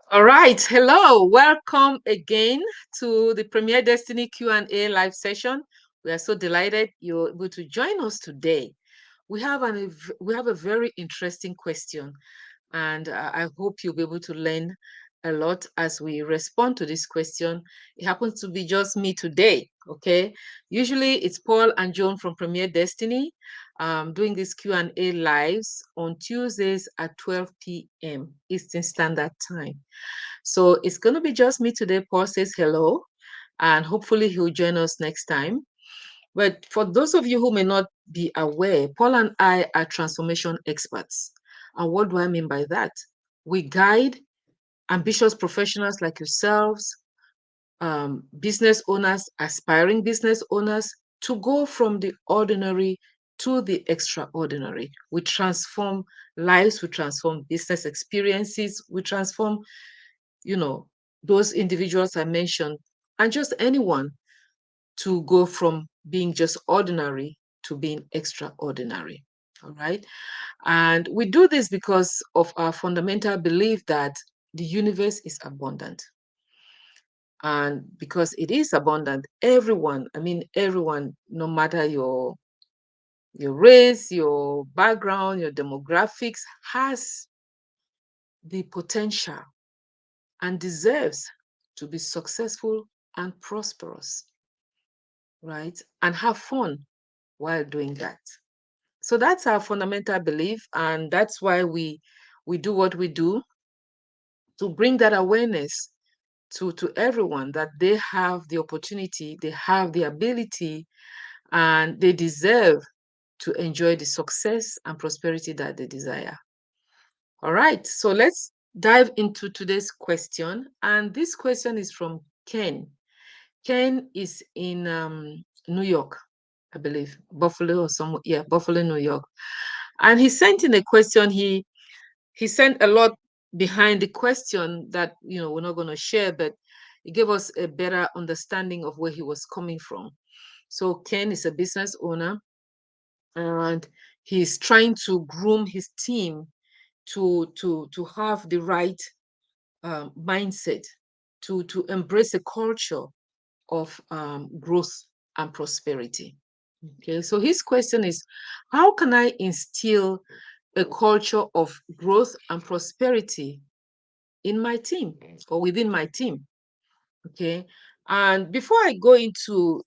All right. Hello. Welcome again to the Premier Destiny Q&A live session. We are so delighted you're able to join us today. We have a very interesting question, and I hope you'll be able to learn a lot as we respond to this question. It happens to be just me today, okay? Usually it's Paul and Joan from Premier Destiny doing this Q&A lives on Tuesdays at 12 p.m. Eastern Standard Time. So it's going to be just me today. Paul says hello, and hopefully he'll join us next time. But for those of you who may not be aware, Paul and I are transformation experts. And what do I mean by that? We guide ambitious professionals like yourselves, business owners, aspiring business owners, to go from the ordinary to the extraordinary. We transform lives, we transform business experiences, we transform, you know, those individuals I mentioned, and just anyone to go from being just ordinary to being extraordinary. All right. And we do this because of our fundamental belief that the universe is abundant. And because it is abundant, everyone, I mean, everyone, no matter your race, your background, your demographics, has the potential and deserves to be successful and prosperous, right? And have fun while doing that. So that's our fundamental belief, and that's why we do what we do, to bring that awareness to everyone that they have the opportunity, they have the ability, and they deserve to enjoy the success and prosperity that they desire. All right, so let's dive into today's question. And this question is from Ken. Ken is in New York, I believe, Buffalo or somewhere. Yeah, Buffalo, New York. And he sent in a question. He sent a lot behind the question that we're not going to share, but it gave us a better understanding of where he was coming from. So Ken is a business owner, and he's trying to groom his team to have the right mindset to embrace a culture of growth and prosperity. Okay, so his question is, how can I instill a culture of growth and prosperity in my team or within my team? Okay, and before I go into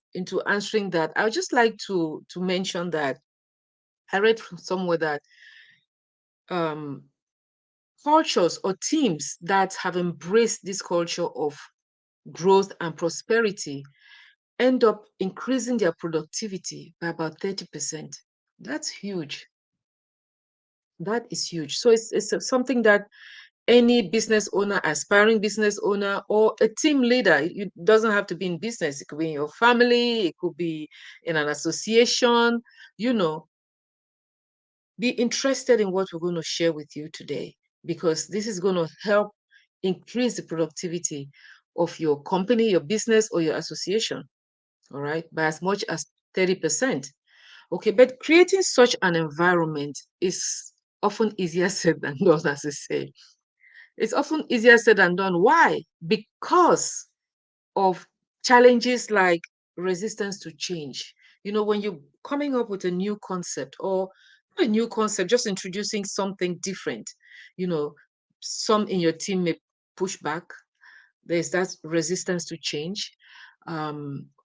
answering that, I would just like to mention that I read from somewhere that um, cultures or teams that have embraced this culture of growth and prosperity end up increasing their productivity by about 30%. That's huge. That is huge. So it's something that any business owner, aspiring business owner, or a team leader, it doesn't have to be in business. It could be in your family, it could be in an association, you know, be interested in what we're going to share with you today, because this is going to help increase the productivity of your company, your business, or your association, all right, by as much as 30%. Okay, but creating such an environment is often easier said than done, as I say. It's often easier said than done. Why? Because of challenges like resistance to change. When you're coming up with a new concept, or not a new concept, just introducing something different, you know, some in your team may push back. There's that resistance to change.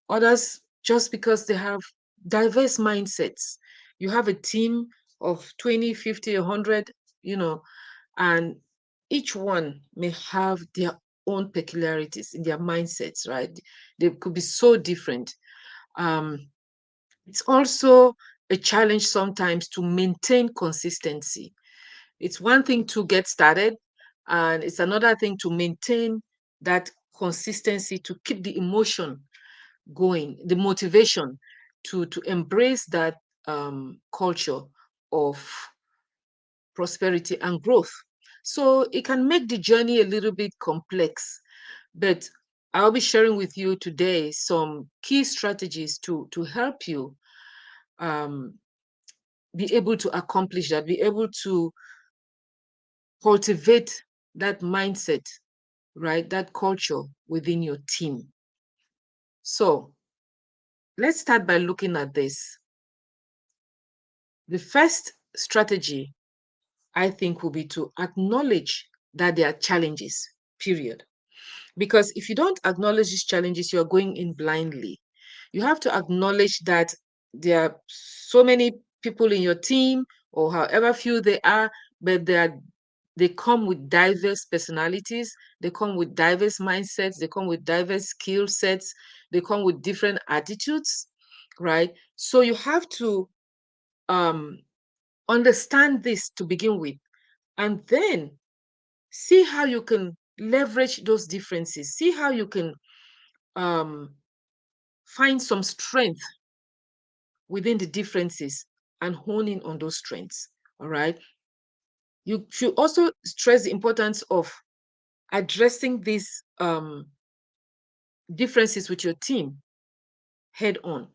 Others, just because they have diverse mindsets. You have a team of 20, 50, 100, you know, and each one may have their own peculiarities in their mindsets, right? They could be so different. Um, it's also a challenge sometimes to maintain consistency. It's one thing to get started, and it's another thing to maintain that consistency, to keep the emotion going, the motivation to embrace that culture of prosperity and growth. So it can make the journey a little bit complex, but I'll be sharing with you today some key strategies to help you um, be able to accomplish that, be able to cultivate that mindset right? That culture within your team. So let's start by looking at this. The first strategy, I think, will be to acknowledge that there are challenges, period. Because if you don't acknowledge these challenges, you're going in blindly. You have to acknowledge that there are so many people in your team, or however few they are, but they come with diverse personalities, they come with diverse mindsets, they come with diverse skill sets, they come with different attitudes, right? So you have to um, understand this to begin with, and then see how you can leverage those differences, see how you can um, find some strength within the differences and hone in on those strengths. All right. You should also stress the importance of addressing these differences with your team head on.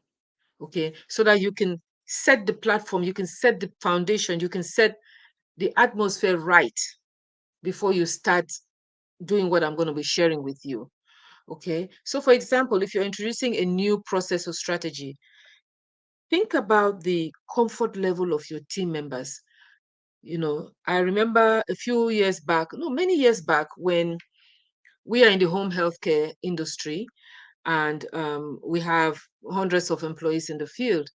Okay. So that you can set the platform, you can set the foundation, you can set the atmosphere right before you start doing what I'm going to be sharing with you. Okay. So, for example, if you're introducing a new process or strategy, think about the comfort level of your team members. I remember a few years back, no, many years back, when we are in the home healthcare industry, and we have hundreds of employees in the field,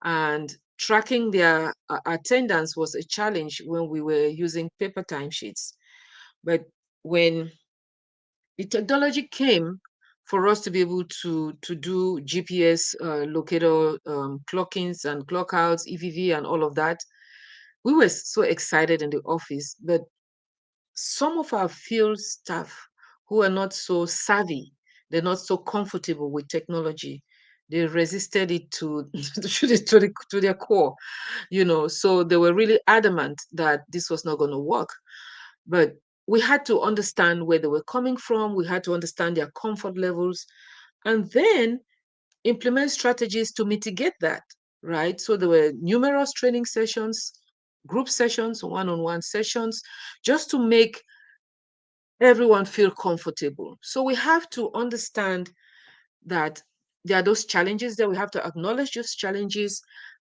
and tracking their attendance was a challenge when we were using paper timesheets. But when the technology came for us to be able to do GPS locator clockings and clockouts, EVV, and all of that, we were so excited in the office. But some of our field staff who are not so savvy, they're not so comfortable with technology. They resisted it to to their core, So they were really adamant that this was not going to work. But we had to understand where they were coming from. We had to understand their comfort levels, and then implement strategies to mitigate that, right? So there were numerous training sessions, group sessions, one-on-one sessions, just to make everyone feel comfortable. So we have to understand that there are those challenges that we have to acknowledge those challenges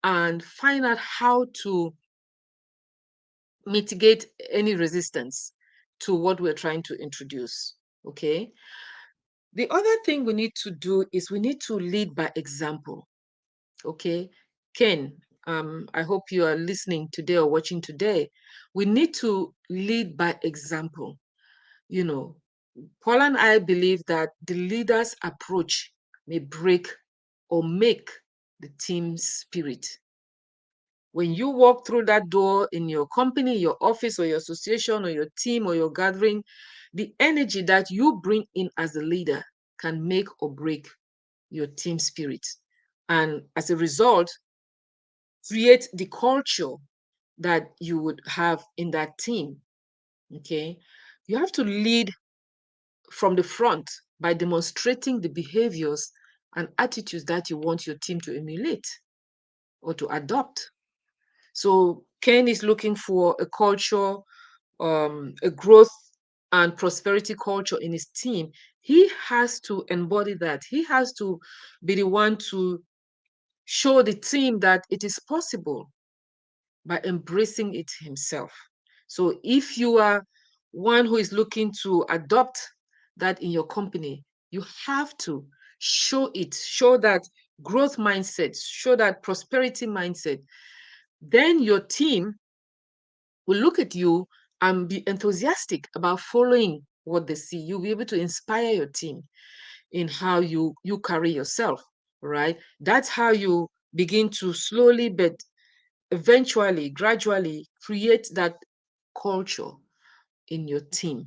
and find out how to mitigate any resistance to what we're trying to introduce. Okay. The other thing we need to do is we need to lead by example. Okay. Ken, I hope you are listening today or watching today. We need to lead by example. You know, Paul and I believe that the leader's approach may break or make the team's spirit. When you walk through that door in your company, your office, or your association, or your team, or your gathering, the energy that you bring in as a leader can make or break your team spirit. And as a result, create the culture that you would have in that team. Okay. You have to lead from the front by demonstrating the behaviors and attitudes that you want your team to emulate or to adopt. So Ken is looking for a culture, a growth and prosperity culture in his team. He has to embody that. He has to be the one to show the team that it is possible by embracing it himself. So if you are one who is looking to adopt that in your company, you have to show it, show that growth mindset, show that prosperity mindset. Then your team will look at you and be enthusiastic about following what they see. You'll be able to inspire your team in how you carry yourself, right? That's how you begin to slowly but eventually, gradually create that culture in your team.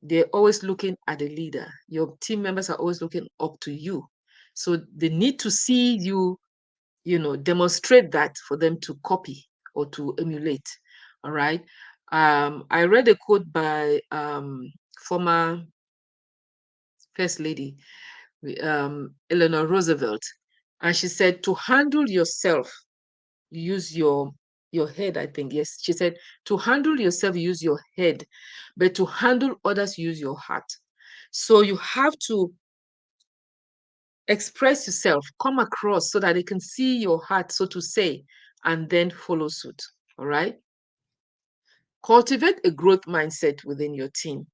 They're always looking at the leader. Your team members are always looking up to you. So they need to see you, demonstrate that for them to copy or to emulate. All right. I read a quote by former First Lady Eleanor Roosevelt, and she said, "To handle yourself, use your your head, I think. Yes, she said, to handle yourself, use your head, but to handle others, use your heart. So you have to express yourself, come across so that they can see your heart, so to say, and then follow suit. All right. Cultivate a growth mindset within your team.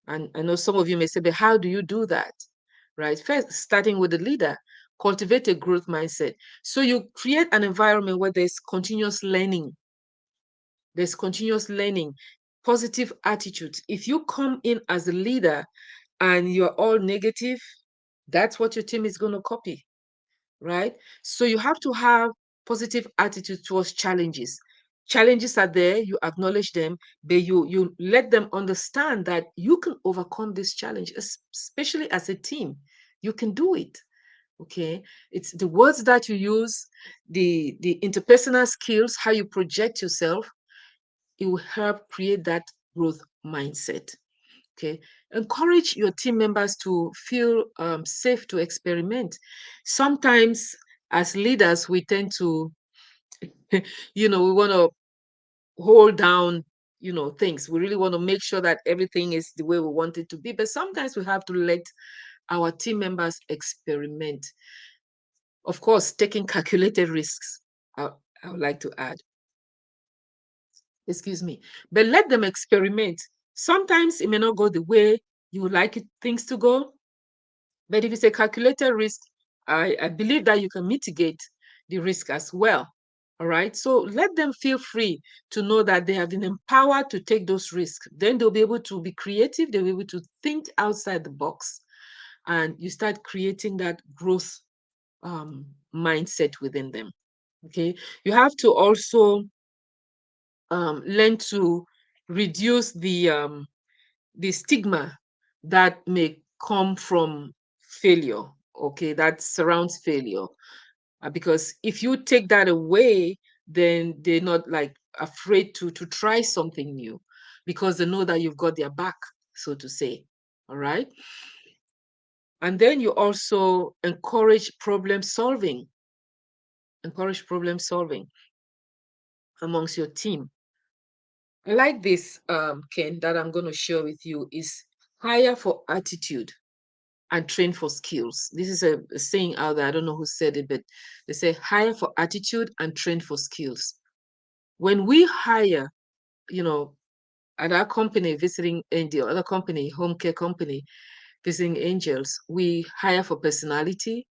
And I know some of you may say, but how do you do that? Right? First, starting with the leader, cultivate a growth mindset. So you create an environment where there's continuous learning. There's continuous learning, positive attitudes. If you come in as a leader and you're all negative, that's what your team is going to copy, right? So you have to have positive attitude towards challenges. Challenges are there, you acknowledge them, but you let them understand that you can overcome this challenge, especially as a team. You can do it. Okay. It's the words that you use, the interpersonal skills, how you project yourself, it will help create that growth mindset. Okay. Encourage your team members to feel safe to experiment. Sometimes, as leaders, we tend to, we want to hold down, things. We really want to make sure that everything is the way we want it to be. But sometimes we have to let our team members experiment. Of course, taking calculated risks, I, I would like to add. Excuse me. But let them experiment. Sometimes it may not go the way you would like things to go. But if it's a calculated risk, I believe that you can mitigate the risk as well. All right. So let them feel free to know that they have been empowered to take those risks. Then they'll be able to be creative, they'll be able to think outside the box, and you start creating that growth mindset within them. Okay. You have to also learn to reduce the stigma that may come from failure, okay, that surrounds failure. Because if you take that away, then they're not like afraid to try something new because they know that you've got their back, so to say. All right. And then you also encourage problem solving amongst your team. I like this, Ken, that I'm going to share with you is hire for attitude and train for skills. This is a saying out there. I don't know who said it, but they say hire for attitude and train for skills. When we hire, you know, at our company visiting angel, other company, home care company, visiting angels, we hire for personality,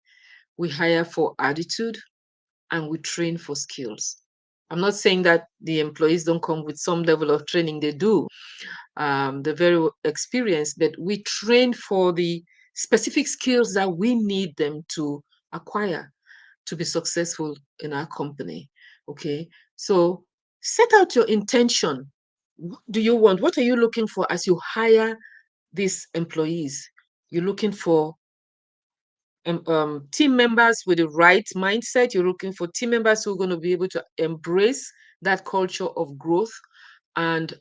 we hire for attitude, and we train for skills. I'm not saying that the employees don't come with some level of training, they do. They're very experienced, but we train for the specific skills that we need them to acquire to be successful in our company. Okay, so set out your intention. What do you want? What are you looking for as you hire these employees? You're looking for team members with the right mindset. You're looking for team members who are going to be able to embrace that culture of growth and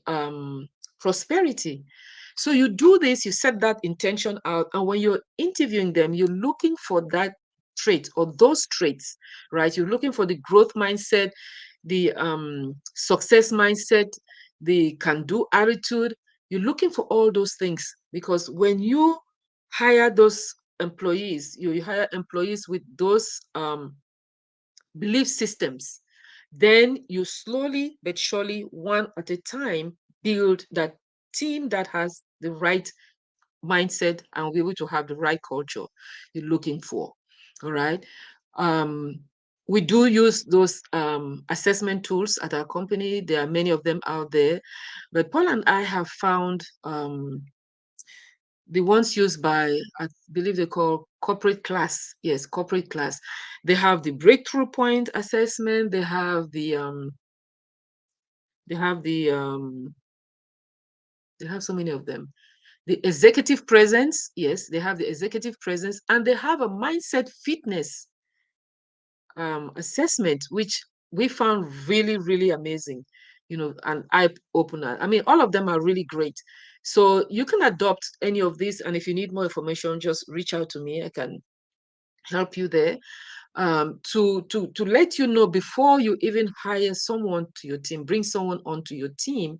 prosperity. So you do this, you set that intention out, and when you're interviewing them, you're looking for that trait or those traits, right? You're looking for the growth mindset, the success mindset, the can-do attitude. You're looking for all those things because when you hire those employees, you hire employees with those belief systems, then you slowly but surely, one at a time, build that team that has the right mindset and will be able to have the right culture you're looking for. All right. Um, we do use those assessment tools at our company. There are many of them out there, but Paul and I have found the ones used by, I believe they call corporate class. Yes, corporate class. They have the breakthrough point assessment. They have the they have so many of them. The executive presence, yes, they have the executive presence, and they have a mindset fitness assessment, which we found really, really amazing, an eye opener. I mean, all of them are really great. So you can adopt any of these, and if you need more information, just reach out to me. I can help you there. to let you know before you even hire someone to your team, bring someone onto your team,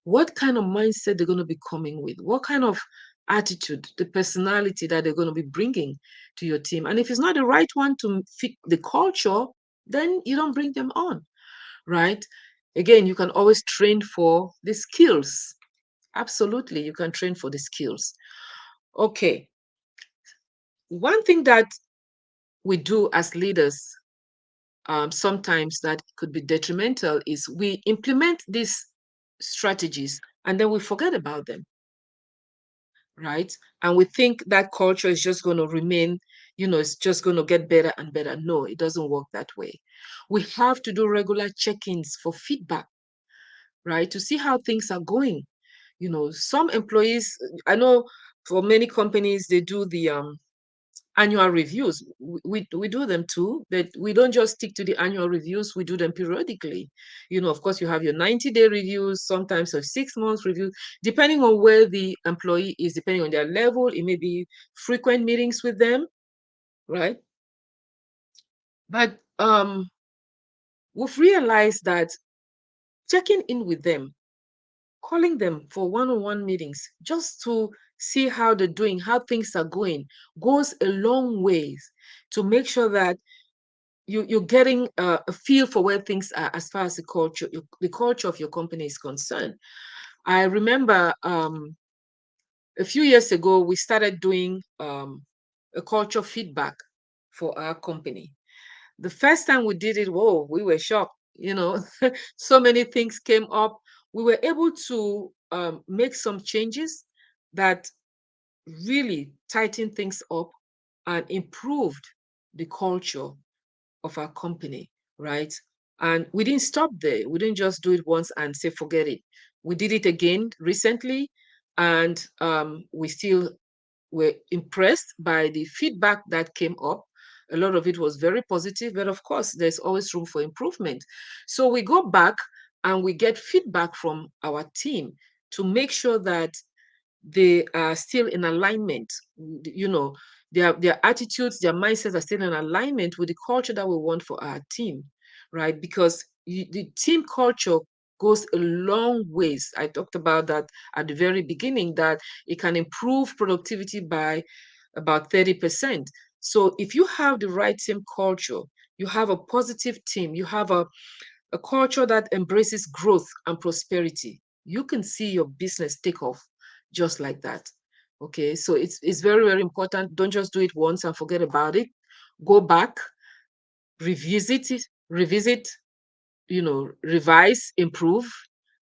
what kind of mindset they're going to be coming with, what kind of attitude, the personality that they're going to be bringing to your team. And if it's not the right one to fit the culture, then you don't bring them on, right? Again, you can always train for the skills. Absolutely, you can train for the skills. Okay. One thing that we do as leaders, sometimes that could be detrimental, is we implement these strategies and then we forget about them, right? And we think that culture is just going to remain, it's just going to get better and better. No, it doesn't work that way. We have to do regular check-ins for feedback, right? To see how things are going. Some employees, I know for many companies, they do the annual reviews. We do them too, but we don't just stick to the annual reviews, we do them periodically. Of course, you have your 90-day reviews, sometimes of 6 months reviews, depending on where the employee is, depending on their level. It may be frequent meetings with them, right? But we've realized that checking in with them, calling them for one-on-one meetings just to see how they're doing, how things are going, goes a long ways to make sure that you're getting a feel for where things are as far as the culture of your company is concerned. I remember a few years ago, we started doing a culture feedback for our company. The first time we did it, whoa, we were shocked. So many things came up. We were able to make some changes that really tightened things up and improved the culture of our company, right? And we didn't stop there. We didn't just do it once and say, forget it. We did it again recently, and we still were impressed by the feedback that came up. A lot of it was very positive, but of course, there's always room for improvement. So we go back and we get feedback from our team to make sure that they are still in alignment. Their attitudes, their mindsets are still in alignment with the culture that we want for our team, right? Because the team culture goes a long ways. I talked about that at the very beginning, that it can improve productivity by about 30%. So if you have the right team culture, you have a positive team, you have a culture that embraces growth and prosperity, you can see your business take off just like that. Okay, so it's very, very important. Don't just do it once and forget about it. Go back, revisit it, revise, improve,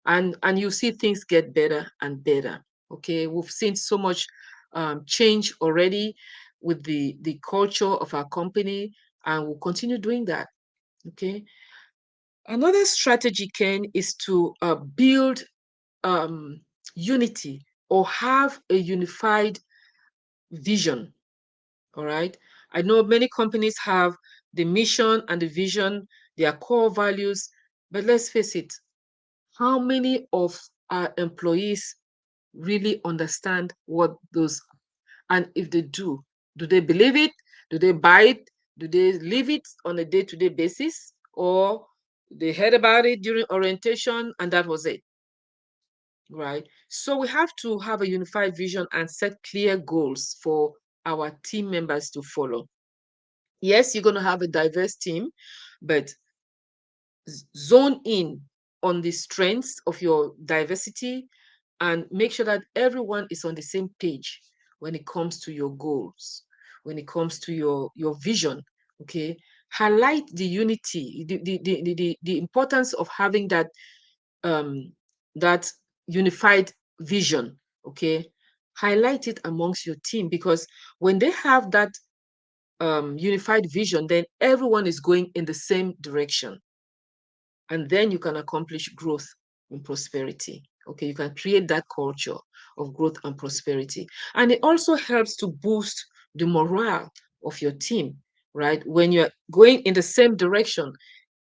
and you see things get better and better. Okay, we've seen so much change already with the culture of our company, and we'll continue doing that. Okay. Another strategy, Ken, is to build um, unity or have a unified vision. All right. I know many companies have the mission and the vision, their core values, but let's face it, how many of our employees really understand what those are? And if they do they believe it? Do they buy it? Do they live it on a day-to-day basis? Or they heard about it during orientation and that was it, right? So we have to have a unified vision and set clear goals for our team members to follow. Yes, you're going to have a diverse team, but zone in on the strengths of your diversity and make sure that everyone is on the same page when it comes to your goals, when it comes to your vision. Okay, highlight the unity, the importance of having um that unified vision. Okay, highlight it amongst your team, because when they have that unified vision, then everyone is going in the same direction, and then you can accomplish growth and prosperity. Okay, you can create that culture of growth and prosperity. And it also helps to boost the morale of your team, right? When you're going in the same direction,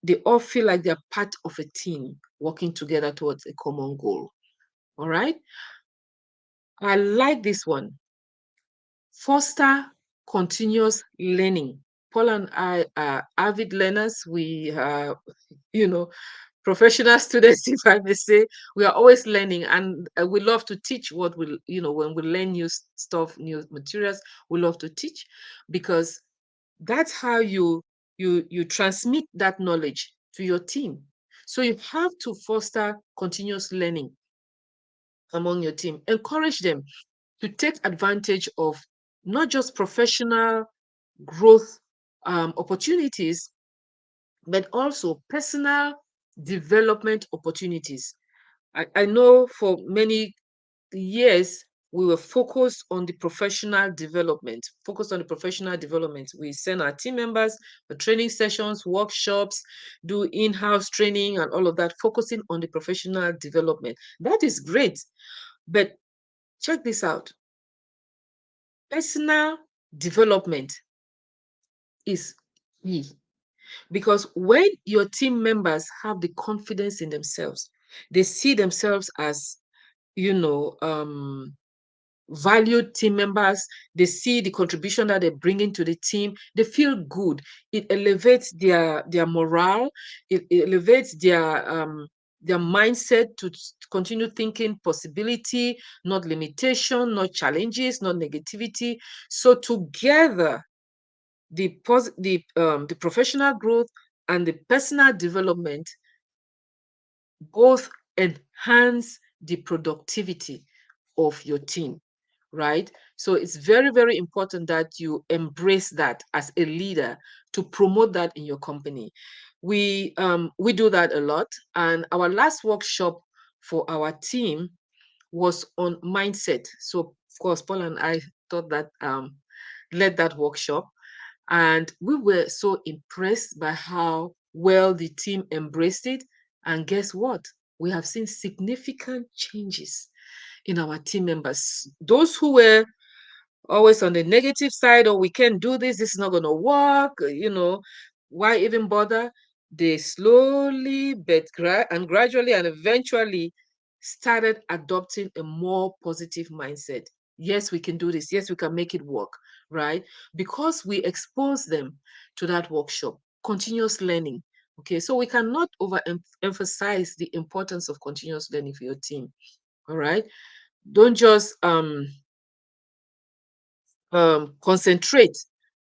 they all feel like they're part of a team working together towards a common goal. All right. I like this one. Foster continuous learning. Paul and I are avid learners. We are, you know, professional students, if I may say. We are always learning, and we love to teach what we, when we learn new stuff, new materials, we love to teach, because that's how you transmit that knowledge to your team. So you have to foster continuous learning among your team. Encourage them to take advantage of not just professional growth opportunities, but also personal development opportunities. I know for many years we were focused on the professional development, focused on the professional development. We send our team members for training sessions, workshops, do in-house training and all of that, focusing on the professional development. That is great. But check this out. Personal development is key, because when your team members have the confidence in themselves, they see themselves as, you know, valued team members, they see the contribution that they're bringing to the team, they feel good. It elevates their morale, it elevates their mindset to continue thinking possibility, not limitation, not challenges, not negativity. So together, the professional growth and the personal development both enhance the productivity of your team, right? So it's very, very important that you embrace that as a leader, to promote that in your company. We do that a lot, and our last workshop for our team was on mindset. So of course, Paul and I thought that led that workshop, and we were so impressed by how well the team embraced it. And guess what? We have seen significant changes in our team members. Those who were always on the negative side, or we can't do this is not going to work, why even bother? They slowly but and gradually and eventually started adopting a more positive mindset. Yes, we can do this. Yes, we can make it work, right? Because we expose them to that workshop, continuous learning. Okay, so we cannot overemphasize the importance of continuous learning for your team. All right, don't just concentrate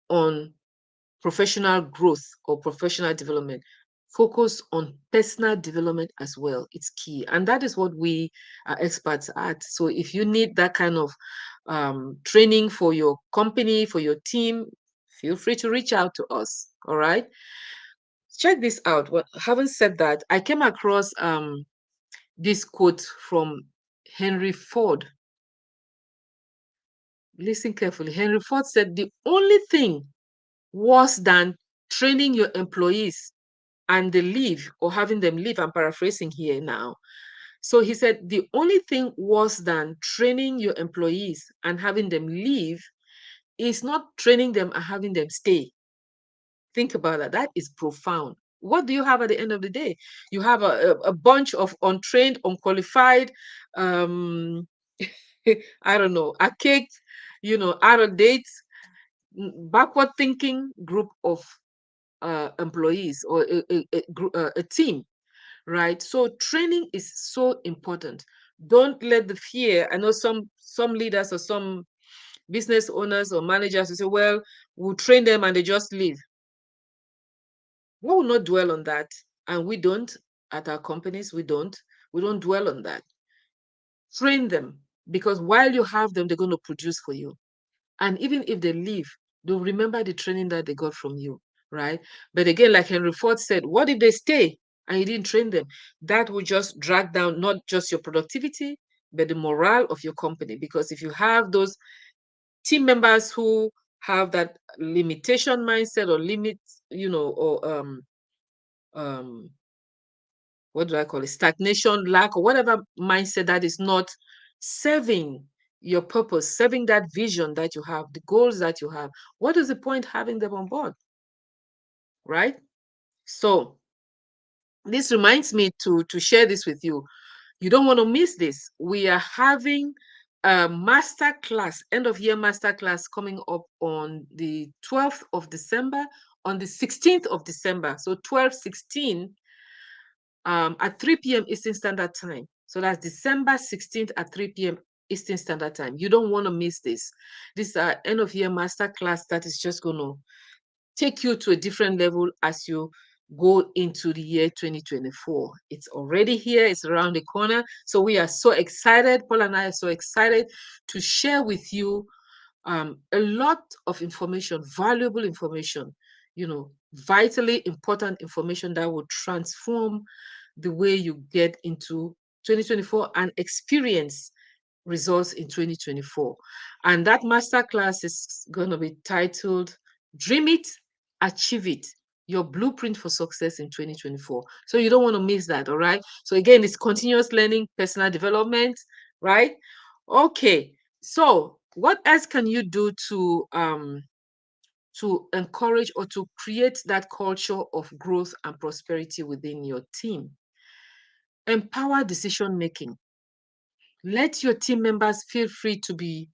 on professional growth or professional development. Focus on personal development as well. It's key. And that is what we are experts at. So if you need that kind of training for your company, for your team, feel free to reach out to us. All right. Check this out. Well, having said that, I came across this quote from Henry Ford. Listen carefully. Henry Ford said, "The only thing worse than training your employees and they leave, or having them leave," I'm paraphrasing here now. So he said, the only thing worse than training your employees and having them leave is not training them and having them stay. Think about that. That is profound. What do you have at the end of the day? You have a bunch of untrained, unqualified, um, I don't know, archaic, out of date, backward thinking group of employees, or a team, right? So training is so important. Don't let the fear. I know some leaders or some business owners or managers who say, "Well, we'll train them and they just leave." We will not dwell on that, and we don't at our companies. We don't dwell on that. Train them, because while you have them, they're going to produce for you. And even if they leave, they'll remember the training that they got from you, right? But again, like Henry Ford said, what if they stay and you didn't train them? That will just drag down not just your productivity, but the morale of your company. Because if you have those team members who have that limitation mindset, or limit, or um, what do I call it? Stagnation, lack, or whatever mindset that is not serving your purpose, serving that vision that you have, the goals that you have. What is the point having them on board, right? So this reminds me to share this with you. You don't want to miss this. We are having a master class, end of year master class coming up on the 12th of December, on the 16th of December. So 12, 16, at 3 p.m. Eastern Standard Time. So that's December 16th at 3 p.m. Eastern Standard Time. You don't want to miss this. This end of year master class that is just going to take you to a different level as you go into the year 2024. It's already here, it's around the corner. So we are so excited. Paul and I are so excited to share with you a lot of information, valuable information, vitally important information that will transform the way you get into 2024 and experience results in 2024. And that masterclass is going to be titled Dream It, Achieve It, Your Blueprint for Success in 2024. So you don't want to miss that, all right? So again, it's continuous learning, personal development, right? Okay. So what else can you do to encourage or to create that culture of growth and prosperity within your team? Empower decision making. Let your team members feel free to be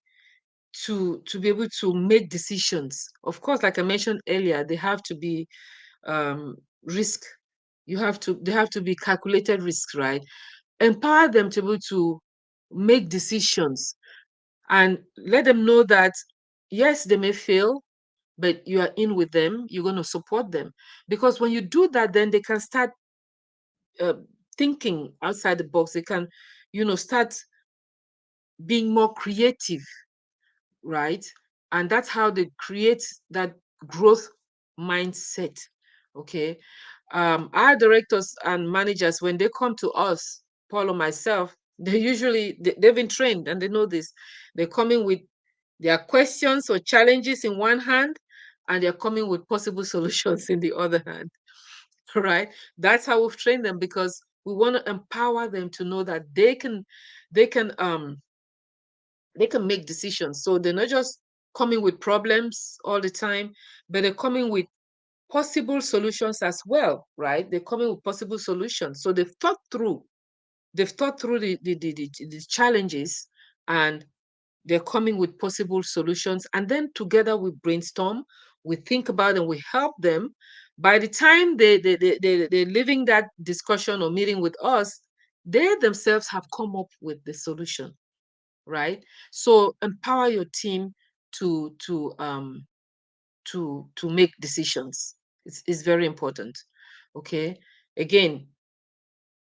able to make decisions. Of course, like I mentioned earlier, they have to be risk. They have to be calculated risks, right? Empower them to be able to make decisions and let them know that yes, they may fail, but you are in with them. You're going to support them because when you do that, then they can start uh, thinking outside the box. They can, start being more creative, right? And that's how they create that growth mindset. Okay. Our directors and managers, when they come to us, Paul or myself, they've been trained and they know this. They're coming with their questions or challenges in one hand, and they're coming with possible solutions in the other hand. Right? That's how we've trained them because we want to empower them to know that they can they can make decisions. So they're not just coming with problems all the time, but they're coming with possible solutions as well, right? They're coming with possible solutions. So they've thought through the challenges and they're coming with possible solutions. And then together we brainstorm, we think about and we help them. By the time they're leaving that discussion or meeting with us, they themselves have come up with the solution, right? So empower your team to to um to make decisions. It's very important. Okay. Again,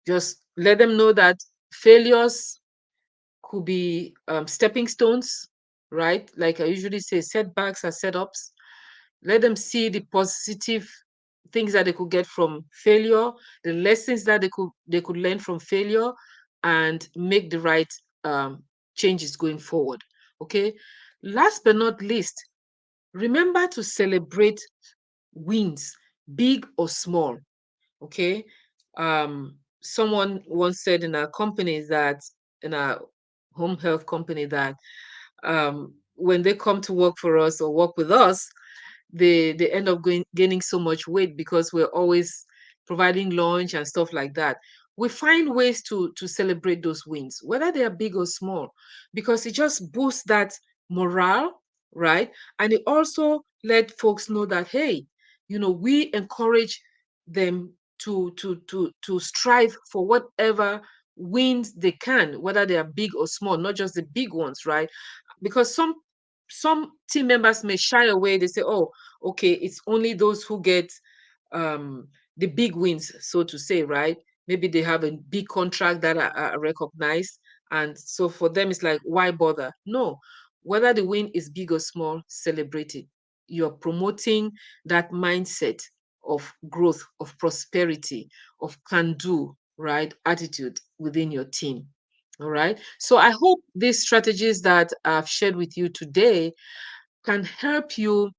just let them know that failures could be stepping stones, right? Like I usually say, setbacks are setups. Let them see the positive things that they could get from failure, the lessons that they could learn from failure, and make the right changes going forward. Okay. Last but not least, remember to celebrate wins, big or small. Okay. Someone once said in our company that in our home health company that when they come to work for us or work with us, they end up gaining so much weight because we're always providing lunch and stuff like that. We find ways to celebrate those wins, whether they are big or small, because it just boosts that morale, right? And it also let folks know that hey, we encourage them to strive for whatever wins they can, whether they are big or small, not just the big ones, right? Because some team members may shy away. They say, oh, okay, it's only those who get um the big wins, so to say, right? Maybe they have a big contract that are recognized, and so for them it's like, why bother? No, whether the win is big or small, celebrate it. You're promoting that mindset of growth, of prosperity, of can do, right, attitude within your team. All right. So I hope these strategies that I've shared with you today can help you.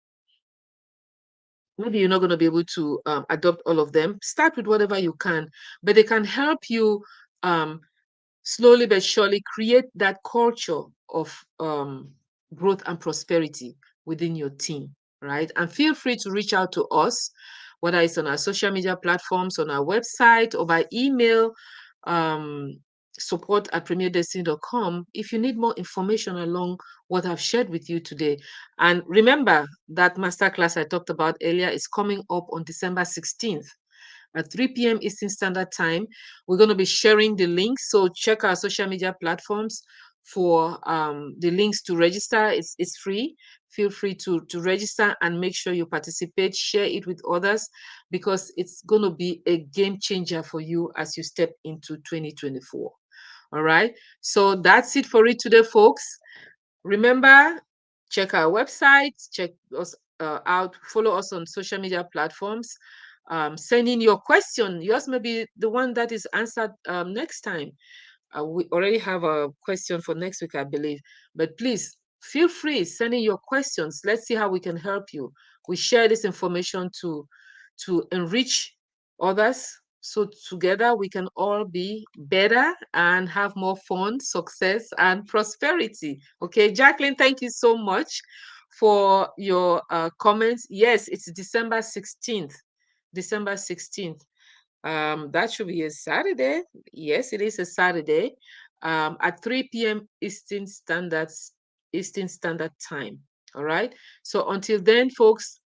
Maybe you're not going to be able to adopt all of them. Start with whatever you can, but they can help you um, slowly but surely create that culture of growth and prosperity within your team, right? And feel free to reach out to us, whether it's on our social media platforms, on our website, or by email. Um, support at premierdestiny.com if you need more information along what I've shared with you today. And remember that masterclass I talked about earlier is coming up on December 16th at 3 p.m. Eastern Standard Time. We're going to be sharing the links. So check our social media platforms for the links to register. It's free. Feel free to register and make sure you participate, share it with others, because it's going to be a game changer for you as you step into 2024. All right. So that's it for it today, folks. Remember, check our website, check us out, follow us on social media platforms. Send in your question. Yours may be the one that is answered next time. We already have a question for next week, I believe. But please feel free sending your questions. Let's see how we can help you. We share this information to enrich others. So together we can all be better and have more fun, success, and prosperity. Okay, Jacqueline, thank you so much for your comments. Yes, it's December 16th. December 16th. That should be a Saturday. Yes, it is a Saturday. At 3 p.m. Eastern Standard Time. All right. So until then, folks,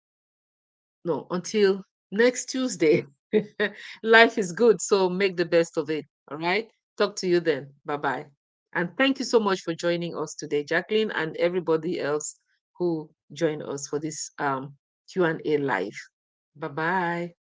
no, until next Tuesday. Life is good, so make the best of it. All right. Talk to you then. Bye bye. And thank you so much for joining us today, Jacqueline, and everybody else who joined us for this Q&A live. Bye bye.